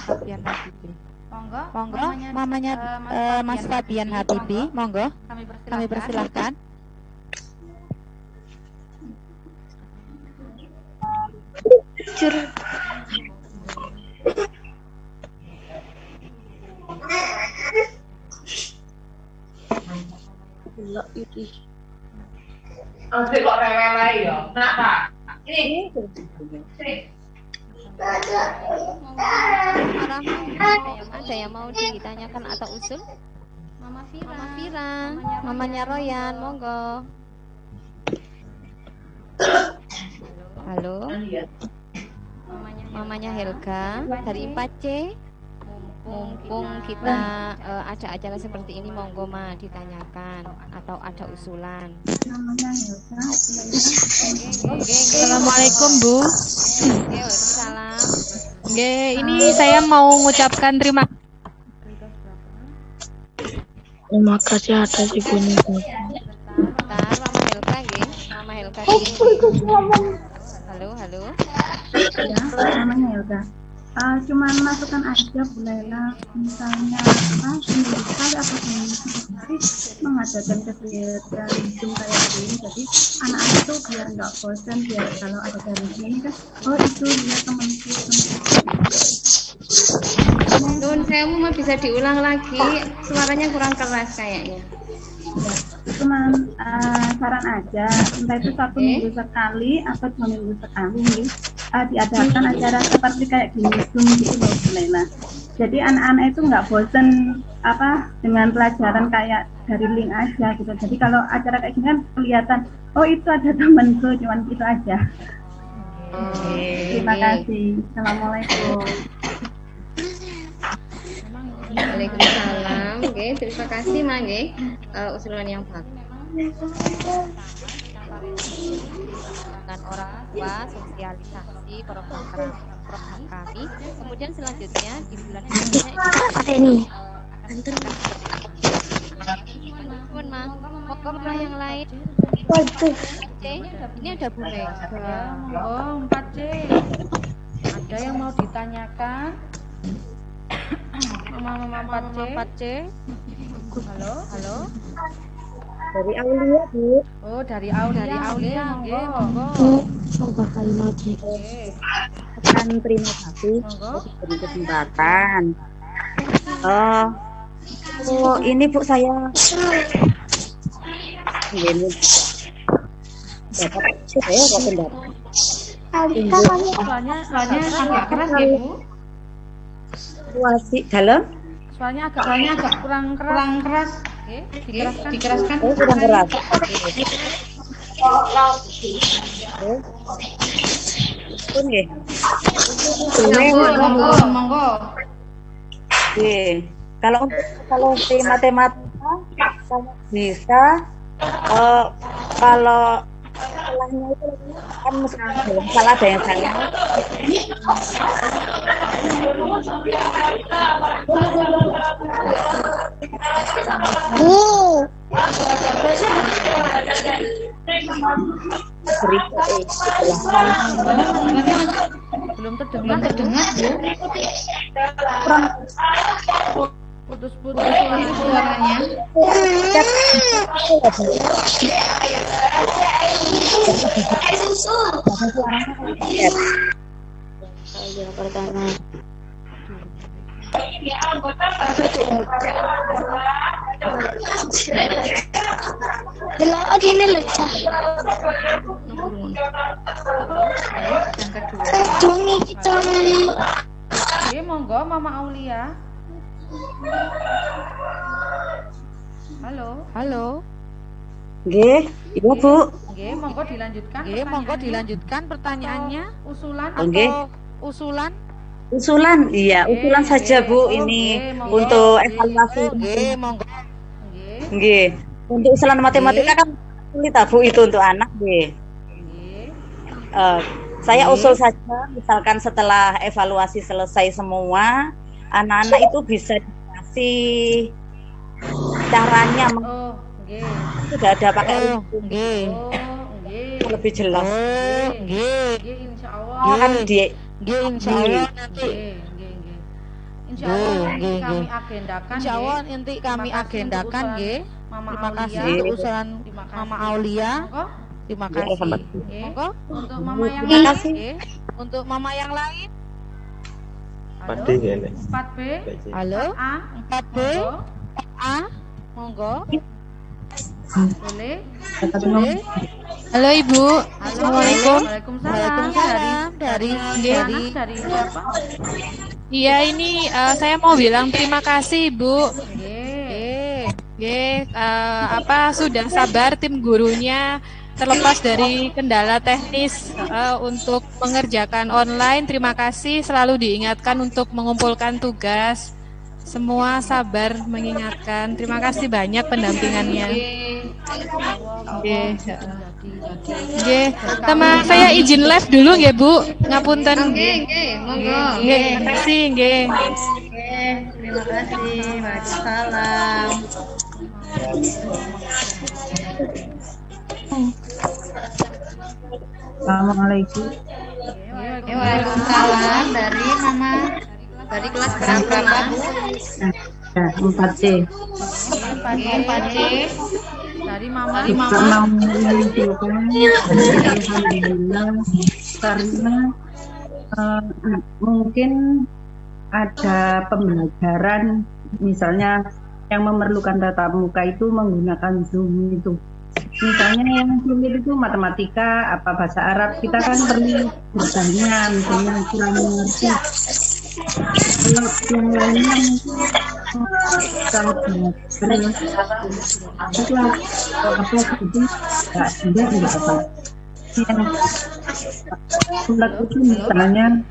Fabian Habibie. Monggo, mamanya Mas Fabian Habibie, monggo. Kami persilahkan. Kok rewel ya? Kenapa? Ini. Ada yang mau ditanyakan atau usul? Mama Fira, mamanya Royan, monggo. Halo. Mamanya Helga dari 4C. Mumpung kita ada acara seperti ini, monggo Ma ditanyakan atau ada usulan. Assalamualaikum Bu. Waalaikumsalam. Ini saya mau mengucapkan terima kasih atas ibunya. Bentar, Mama Helga nggih. Mama Helga. Halo. Ya, namanya Helga. Cuman masukkan aja Bu Laila, misalnya seminggu sekali atau seminggu sekali mengadakan kegiatan Zoom kayak gini, jadi anak-anak itu biar nggak bosan, biar kalau ada dari sini kan, oh itu lihat temanku. Nun sewu mah bisa diulang lagi, suaranya kurang keras kayaknya. Ya, cuman saran aja, entah itu 1 minggu sekali atau 2 minggu sekali diadakan acara seperti kayak gini Zoom gitu loh Bu Laila. Jadi anak-anak itu nggak bosen dengan pelajaran kayak dari link aja gitu. Jadi kalau acara kayak gini kan kelihatan, oh itu ada temanku, cuman itu aja. Terima kasih. Assalamualaikum. Waalaikumsalam. Oke, terima kasih Ma nggih. Usulan yang bagus. Dengan orang tua, sosialisasi program kami. Kemudian selanjutnya di bulan ini monggo yang lain. Ini ada Bu Mega. Oh, 4C. Ada yang mau ditanyakan? Mama 4C. Halo. Dari Aulia Bu. Oh, dari Aulia. Nggih, monggo. Terima kasih beri kesempatan. Oh ini Bu, saya ini Soalnya agak keras ya Bu. Situasi dalam Soalnya agak kurang keras. Dikeraskan. kurang keras. Pun nggih. Monggo. Oke. Kalau di matematika bisa kalau salahnya itu kan mesti belum salah ada yang salah. Belum terdengar Bu. Putus-putus suaranya. Yang pertama. Gini loh, Cah. Oke, monggo Mama Aulia. Halo. Nggih, iya Bu. Nggih, monggo dilanjutkan pertanyaannya. Usulan Nggih. atau usulan? Usulan, iya, usulan saja Bu ini untuk evaluasi. Monggo. Nggih. Untuk usulan matematika kan sulit Bu itu untuk anak nggih. Saya usul saja misalkan setelah evaluasi selesai semua, anak-anak itu bisa dikasih caranya. Sudah ada pakai lebih jelas. Insyaallah. Kan di Insyaallah nanti. Insyaallah nanti kami agendakan nggih. Terima kasih untuk usulan Mama Aulia. Terima kasih. Monggo untuk Mama yang lain. Untuk Mama yang lain. 4D ini. 4B. Halo. 4B. A. Monggo. Boleh. Halo Ibu. Assalamualaikum. Waalaikumsalam. Dari siapa? Iya, ini saya mau bilang terima kasih Ibu. Sudah sabar tim gurunya terlepas dari kendala teknis untuk mengerjakan online. Terima kasih, selalu diingatkan untuk mengumpulkan tugas. Semua sabar mengingatkan. Terima kasih banyak pendampingannya. Sama saya izin live dulu nggih Bu. Ngapunten. Monggo. Terima kasih nggih. Terima kasih. Waalaikumsalam. Assalamualaikum. Waalaikumsalam. Dari Mama. Dari kelas berapa? 4C. 4C. Dari Mama. Mau menunjukkan alhamdulillah karena mungkin ada pembelajaran misalnya yang memerlukan tatap muka itu menggunakan Zoom itu. Misalnya yang sulit itu matematika, apa bahasa Arab, kita kan perlu bertanya, misalnya kurang mengerti. Kalau yang lainnya kalau tidak apa yang sulit itu misalnya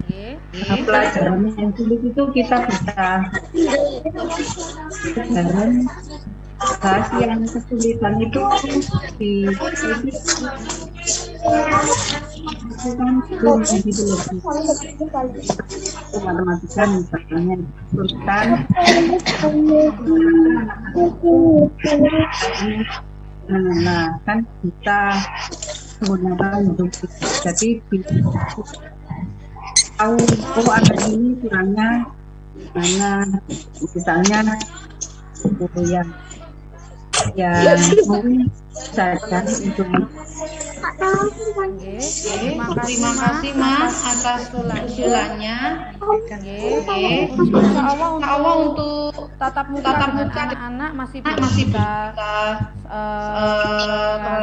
pelajaran yang sulit itu kita bisa pelajaran bahas yang kesulitan itu di matematika misalnya kesulitan nah kan kita menggunakan untuk jadi tahu anak ini kurangnya mana misalnya yang mungkin saja untuk Terima kasih Mas atas usulannya. Insya Allah untuk tatap muka anak-anak masih bisa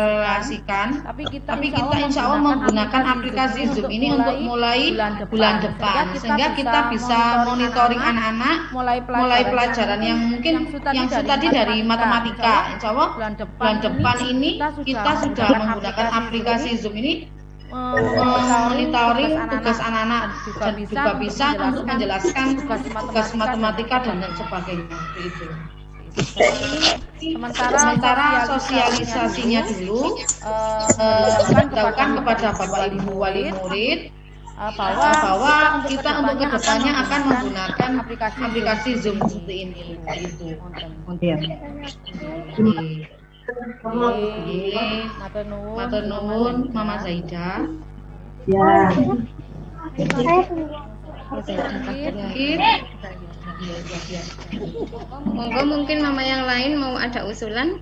kreasikan. Tapi kita insya Allah menggunakan aplikasi Zoom ini untuk mulai bulan depan, sehingga kita bisa monitoring anak-anak mulai pelajaran yang mungkin yang tadi dari matematika. Insya Allah bulan depan ini kita sudah menggunakan aplikasi Zoom ini monitoring tugas anak-anak dan juga bisa untuk menjelaskan tugas matematika dan lain sebagainya. Itu. Sementara sosialisasinya dulu dilakukan kepada Bapak Ibu wali murid bahwa kita untuk kedepannya akan menggunakan aplikasi Zoom seperti ini. Itu. Matur nuwun Mama Zaida. Ya. Monggo mungkin mama yang lain mau ada usulan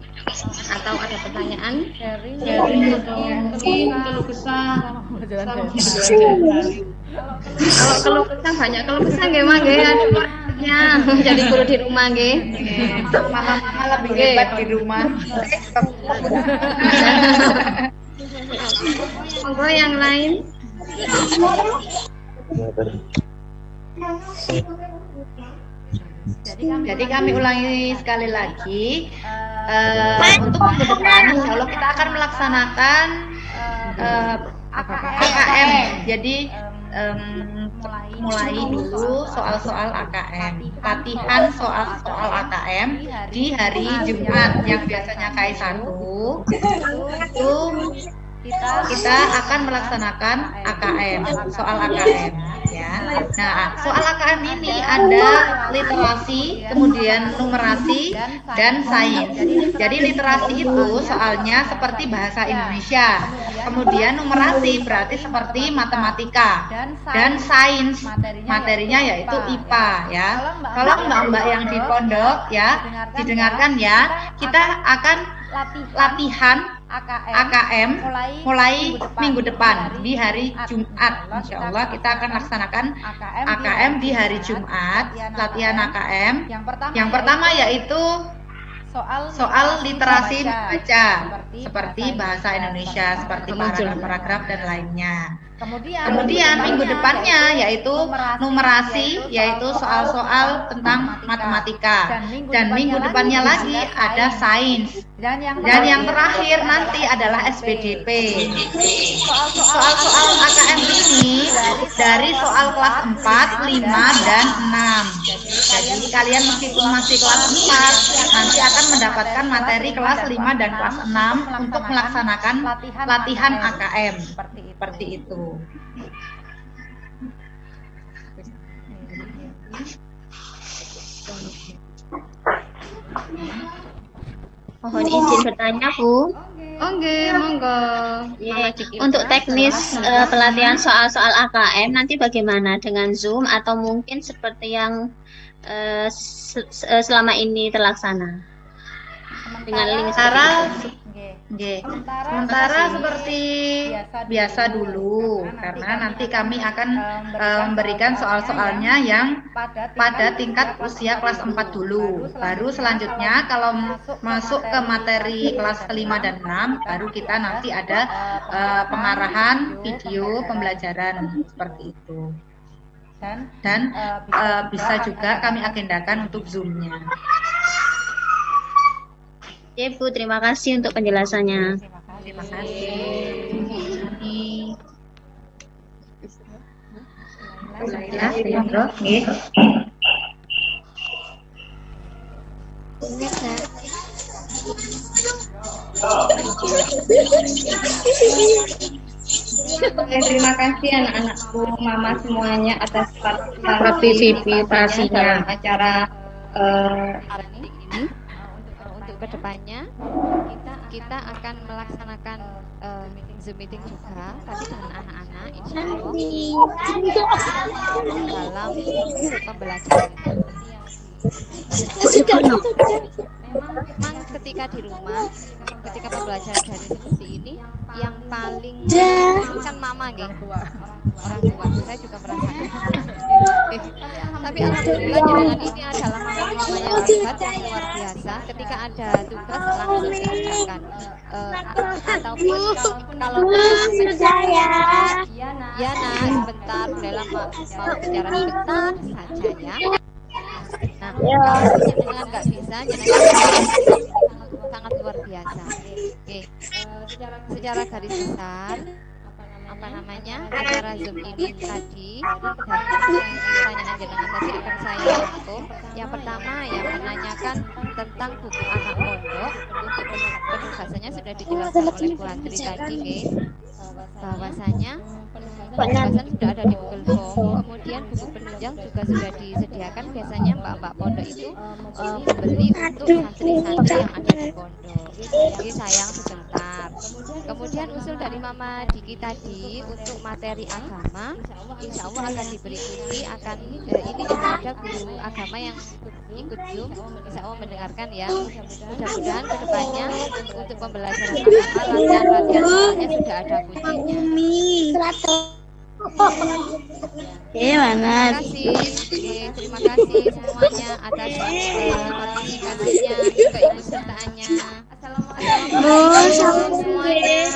atau ada pertanyaan? Sharing atau mungkin keluh kesah. Kalau keluh kesah banyak keluh kesah nggih Mak nggih ya jadi guru di rumah nggih. Mama lebih hebat di rumah. Monggo yang lain. Jadi kami ulangi sekali lagi, untuk minggu depan insya Allah kita akan melaksanakan AKM. Jadi mulai dulu soal-soal AKM, latihan soal-soal AKM di hari Jumat yang biasanya K1 itu kita akan melaksanakan AKM, soal AKM ya. Nah, soal AKM ini ada literasi, kemudian numerasi dan sains. Jadi literasi itu soalnya seperti bahasa Indonesia. Kemudian numerasi berarti seperti matematika dan sains materinya yaitu IPA ya. Kalau mbak-mbak yang di pondok ya didengarkan ya, kita akan latihan AKM mulai minggu depan di hari Jumat. Insya Allah kita akan laksanakan AKM di hari Jumat, latihan AKM. Yang pertama yaitu soal literasi baca seperti bahasa Indonesia, seperti paragraf dan lainnya. Kemudian minggu depannya yaitu numerasi, yaitu soal-soal tentang matematika. Dan minggu depannya lagi ada sains. Dan yang terakhir nanti adalah SPDP. Soal-soal AKM ini dari soal kelas 4, 5, dan 6. Jadi kalian meskipun masih kelas 4 nanti akan mendapatkan materi kelas 5 dan kelas 6 untuk melaksanakan latihan AKM. Seperti itu. Mohon izin bertanya, Bu. Oke, monggo. Untuk teknis pelatihan soal-soal AKM nanti bagaimana dengan Zoom atau mungkin seperti yang selama ini terlaksana dengan link sementara seperti biasa dulu, karena nanti kami akan memberikan soal-soalnya yang pada tingkat usia kelas 4 dulu. Baru selanjutnya kalau masuk ke materi kelas 5 dan 6, baru kita nanti ada pengarahan video pembelajaran seperti itu. Dan bisa juga kami agendakan untuk Zoom-nya. Oke, Bu, terima kasih untuk penjelasannya. Terima kasih. Terima kasih anak-anakku, mama semuanya atas partisipasinya dalam acara hari ini. Untuk kedepannya kita akan melaksanakan meeting juga tadi dengan anak-anak insya Allah dalam pembelajaran. Memang ketika di rumah ketika pembelajaran dari seperti ini yang paling kan mama gitu, orang tua. Saya juga merasakan. Tapi alhamdulillah dengan ini adalah mama-mama yang hebat, yang luar biasa. Ketika ada tugas langsung dikerjakan. Ataupun kalau ya nak sebentar, Bella mau bicara sebentar saja ya. Nah, kalau jenengan nggak bisa, jenengan sangat luar biasa. Oke, secara garis besar apa namanya acara Zoom ini tadi dari pertanyaan jenengan tadi akan saya rangkum. Yang pertama yang menanyakan tentang buku anak pondok, untuk penugasannya sudah dijelaskan oleh Bu Andri tadi, bahwasanya penugasan sudah ada di Google Form. Kemudian buku penunjang juga sudah disediakan. Biasanya mbak-mbak pondok itu beli untuk santri-santri yang ada di pondok. Jadi sayang sebentar. Kemudian usul dari Mama Diki tadi untuk materi agama, insya Allah akan diberi kunci. Ini juga ada guru agama yang ikut Zoom, insya Allah mendengarkan ya. Mudah-mudahan kedepannya untuk pembelajaran agama, latihan-latihan soalnya sudah ada kuncinya. Gimana? Terima kasih semuanya atas partisipasinya, juga ikut sertaannya. Assalamualaikum semuanya.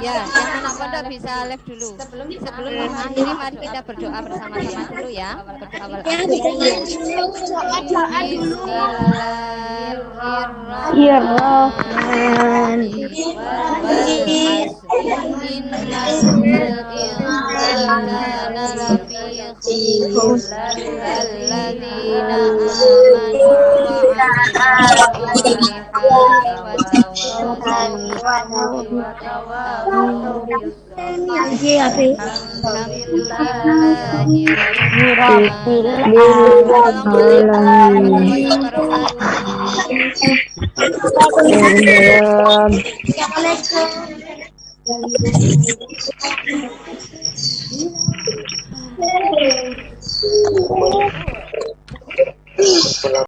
Ya, yang anak pondok bisa live dulu. Sebelum mengakhiri, mari kita berdoa bersama-sama dulu ya. Berdoa Assalamualaikum.